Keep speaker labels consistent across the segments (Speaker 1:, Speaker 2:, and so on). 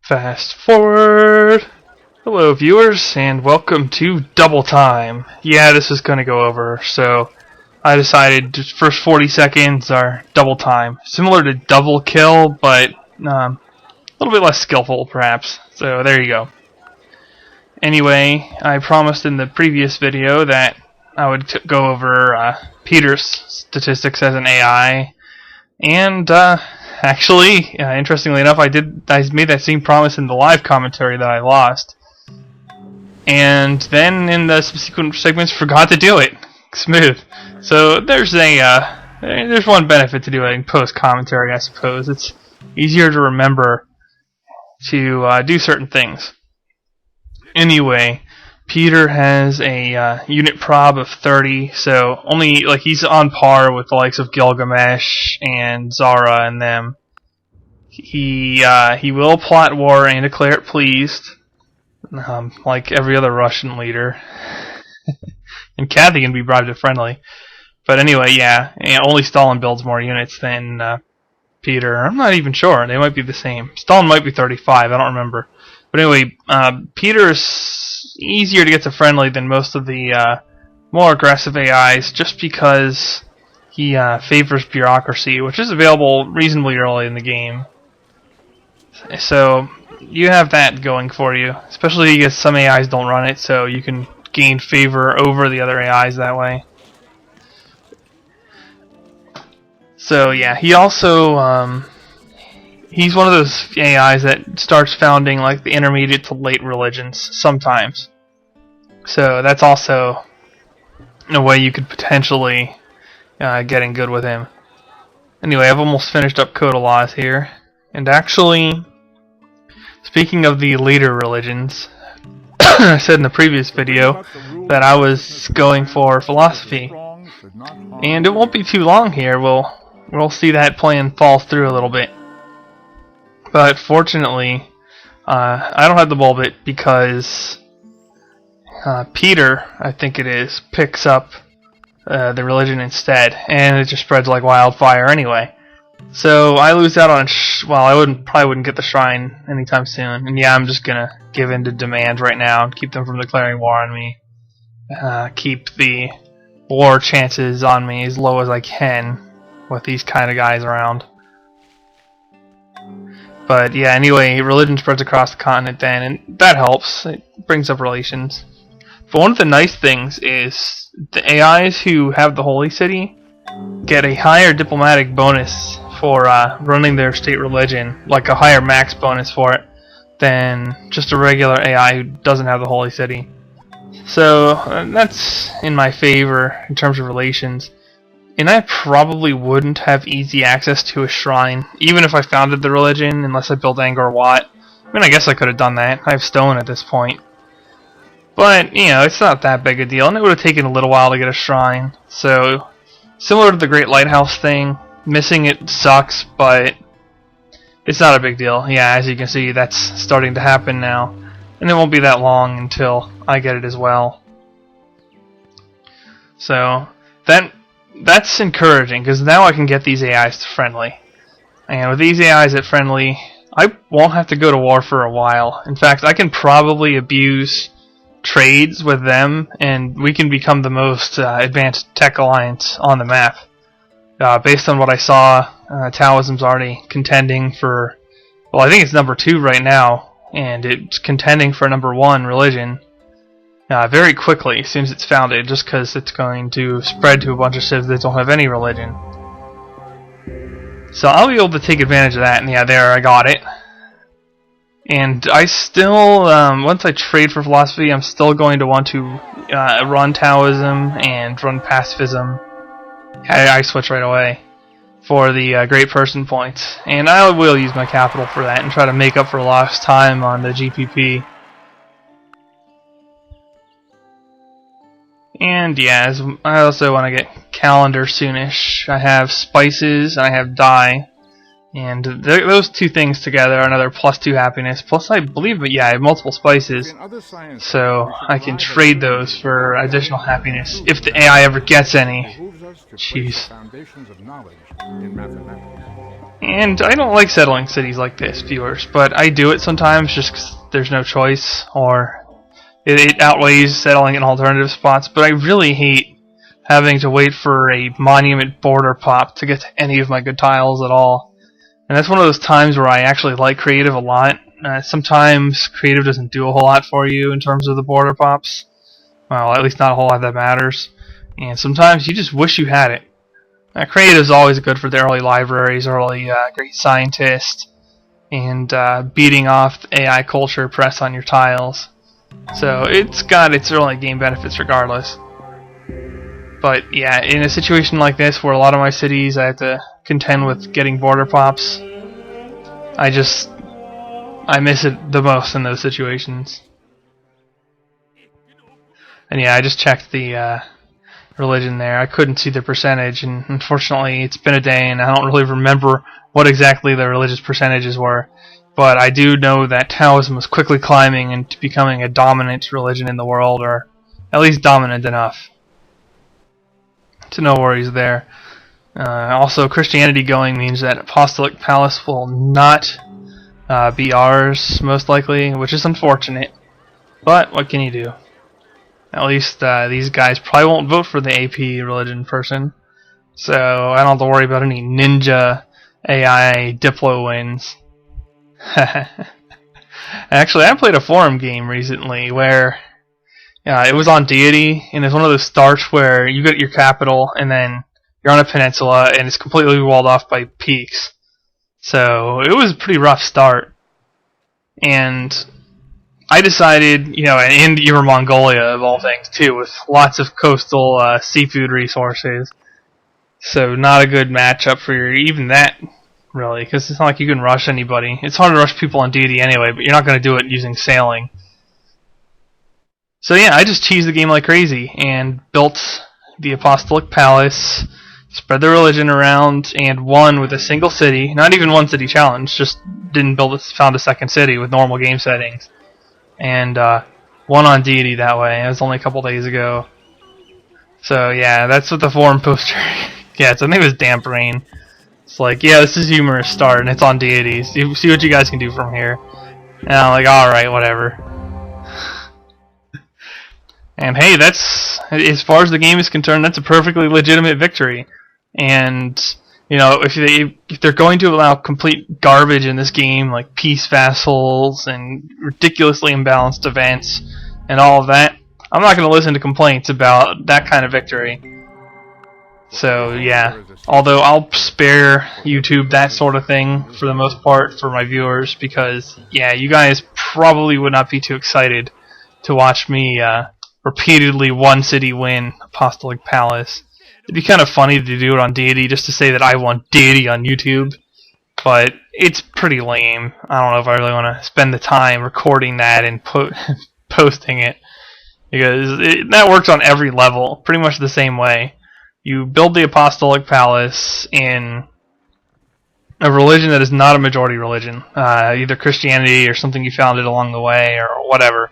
Speaker 1: Fast forward. Hello viewers, and welcome to Double Time. Yeah, this is going to go over, so I decided just first 40 seconds are double time. Similar to double kill, but a little bit less skillful perhaps. So there you go. Anyway, I promised in the previous video that I would go over Peter's statistics as an AI, and actually, interestingly enough, I made that same promise in the live commentary that I lost, and then in the subsequent segments forgot to do it. Smooth. So there's one benefit to doing post commentary, I suppose. It's easier to remember to do certain things. Anyway, Peter has a unit prob of 30, so only he's on par with the likes of Gilgamesh and Zara and them. He will plot war and declare it pleased, like every other Russian leader. And Kathy can be bribed to friendly. But anyway, yeah, only Stalin builds more units than Peter. I'm not even sure. They might be the same. Stalin might be 35. I don't remember. But anyway, Peter's easier to get to friendly than most of the more aggressive AIs, just because he favors bureaucracy, which is available reasonably early in the game. So you have that going for you, especially because some AIs don't run it, so you can gain favor over the other AIs that way. So yeah, he also he's one of those AIs that starts founding like the intermediate to late religions sometimes. So that's also a way you could potentially get in good with him. Anyway, I've almost finished up Code of Laws here. And actually, speaking of the later religions, I said in the previous video that I was going for philosophy. And it won't be too long here. We'll see that plan fall through a little bit. But fortunately, I don't have the bullet because Peter, I think it is, picks up the religion instead, and it just spreads like wildfire anyway. So I lose out on I probably wouldn't get the shrine anytime soon. And yeah, I'm just gonna give in to demand right now and keep them from declaring war on me. Keep the war chances on me as low as I can with these kind of guys around. But yeah, anyway, religion spreads across the continent then, and that helps. It brings up relations. But one of the nice things is the AIs who have the Holy City get a higher diplomatic bonus for running their state religion, like a higher max bonus for it, than just a regular AI who doesn't have the Holy City. So that's in my favor in terms of relations. And I probably wouldn't have easy access to a shrine, even if I founded the religion, unless I built Angkor Wat. I mean, I guess I could have done that. I have stone at this point. But, you know, it's not that big a deal, and it would have taken a little while to get a shrine. So, similar to the Great Lighthouse thing, missing it sucks, but it's not a big deal. Yeah, as you can see, that's starting to happen now. And it won't be that long until I get it as well. So, that's encouraging, because now I can get these AIs to friendly. And with these AIs at friendly, I won't have to go to war for a while. In fact, I can probably abuse trades with them, and we can become the most advanced tech alliance on the map. Based on what I saw, Taoism's already contending for, well, I think it's number 2 right now, and it's contending for number 1 religion very quickly as soon as it's founded, just because it's going to spread to a bunch of civs that don't have any religion. So I'll be able to take advantage of that, and yeah, there, I got it. And I still, once I trade for philosophy, I'm still going to want to run Taoism and run pacifism. I switch right away for the great person points. And I will use my capital for that and try to make up for lost time on the GPP. And yeah, I also want to get calendar soonish. I have spices and I have dye. And those two things together are another +2 happiness. Plus, I believe, yeah, I have multiple spices, so I can trade those for additional happiness if the AI ever gets any. Jeez. And I don't like settling cities like this, viewers, but I do it sometimes just because there's no choice, or it outweighs settling in alternative spots. But I really hate having to wait for a monument border pop to get to any of my good tiles at all. And that's one of those times where I actually like creative a lot. Sometimes creative doesn't do a whole lot for you in terms of the border pops. Well, at least not a whole lot that matters. And sometimes you just wish you had it. Creative is always good for the early libraries, early great scientists, and beating off the AI culture press on your tiles. So it's got its early game benefits regardless. But yeah, in a situation like this where a lot of my cities I have to contend with getting border pops, I miss it the most in those situations. And yeah, I just checked the religion there. I couldn't see the percentage, and unfortunately it's been a day and I don't really remember what exactly the religious percentages were. But I do know that Taoism was quickly climbing into becoming a dominant religion in the world, or at least dominant enough. So no worries there. Also, Christianity going means that Apostolic Palace will not be ours, most likely, which is unfortunate. But what can you do? At least these guys probably won't vote for the AP religion person, so I don't have to worry about any ninja AI Diplo wins. Actually, I played a forum game recently where it was on Deity, and it's one of those starts where you get your capital, and then you're on a peninsula, and it's completely walled off by peaks. So it was a pretty rough start. And I decided, and Inner Mongolia of all things too, with lots of coastal seafood resources. So not a good matchup for even that, really, because it's not like you can rush anybody. It's hard to rush people on Deity anyway, but you're not going to do it using sailing. So yeah, I just cheesed the game like crazy and built the Apostolic Palace, spread the religion around, and won with a single city. Not even one city challenge, just found a second city with normal game settings. And won on Deity that way. It was only a couple days ago. So yeah, that's what the forum poster... yeah, its name is Damp Rain. It's like, yeah, this is humorous start, and it's on Deity. See what you guys can do from here. And I'm like, alright, whatever. And hey, that's, as far as the game is concerned, that's a perfectly legitimate victory. And, if they're going to allow complete garbage in this game, like peace vassals and ridiculously imbalanced events and all of that, I'm not going to listen to complaints about that kind of victory. So, yeah. Although I'll spare YouTube that sort of thing for the most part for my viewers, because, yeah, you guys probably would not be too excited to watch me repeatedly one city win Apostolic Palace. It'd be kind of funny to do it on Deity just to say that I won Deity on YouTube, but it's pretty lame. I don't know if I really want to spend the time recording that and posting it, because that works on every level, pretty much the same way. You build the Apostolic Palace in a religion that is not a majority religion, either Christianity or something you founded along the way or whatever.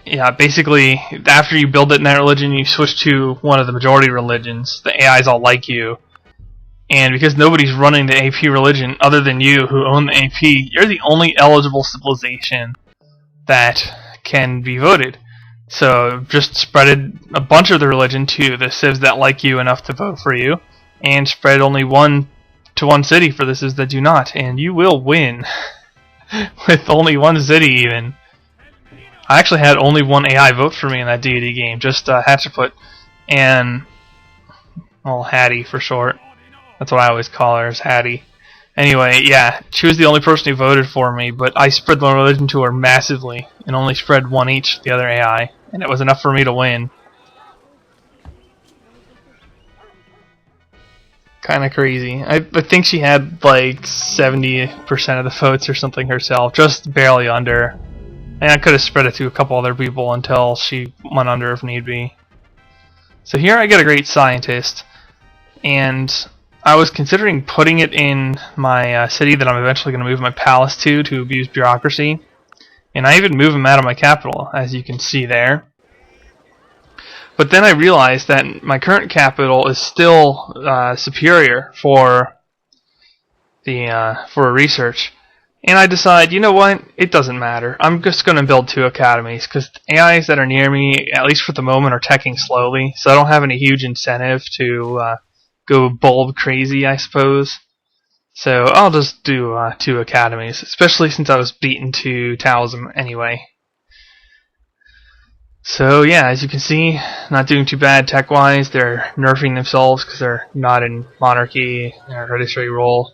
Speaker 1: Yeah, basically, after you build it in that religion, you switch to one of the majority religions. The AIs all like you. And because nobody's running the AP religion other than you who own the AP, you're the only eligible civilization that can be voted. So just spread a bunch of the religion to the civs that like you enough to vote for you, and spread only one to one city for the civs that do not, and you will win. With only one city even. I actually had only one AI vote for me in that Deity game, just Hatchaput, and, well, Hattie for short. That's what I always call her, is Hattie. Anyway, yeah, she was the only person who voted for me, but I spread the religion to her massively, and only spread one each to the other AI, and it was enough for me to win. Kinda crazy. I think she had like 70% of the votes or something herself, just barely under. And I could have spread it to a couple other people until she went under if need be. So here I get a great scientist, and I was considering putting it in my city that I'm eventually going to move my palace to abuse bureaucracy. And I even move them out of my capital, as you can see there. But then I realized that my current capital is still superior for research. And I decide, you know what? It doesn't matter. I'm just going to build 2 academies because AIs that are near me, at least for the moment, are teching slowly. So I don't have any huge incentive to go bulb crazy, I suppose. So I'll just do 2 academies, especially since I was beaten to Taoism anyway. So yeah, as you can see, not doing too bad tech-wise. They're nerfing themselves because they're not in monarchy or hereditary rule.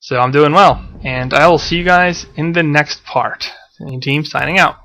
Speaker 1: So I'm doing well, and I will see you guys in the next part. Team signing out.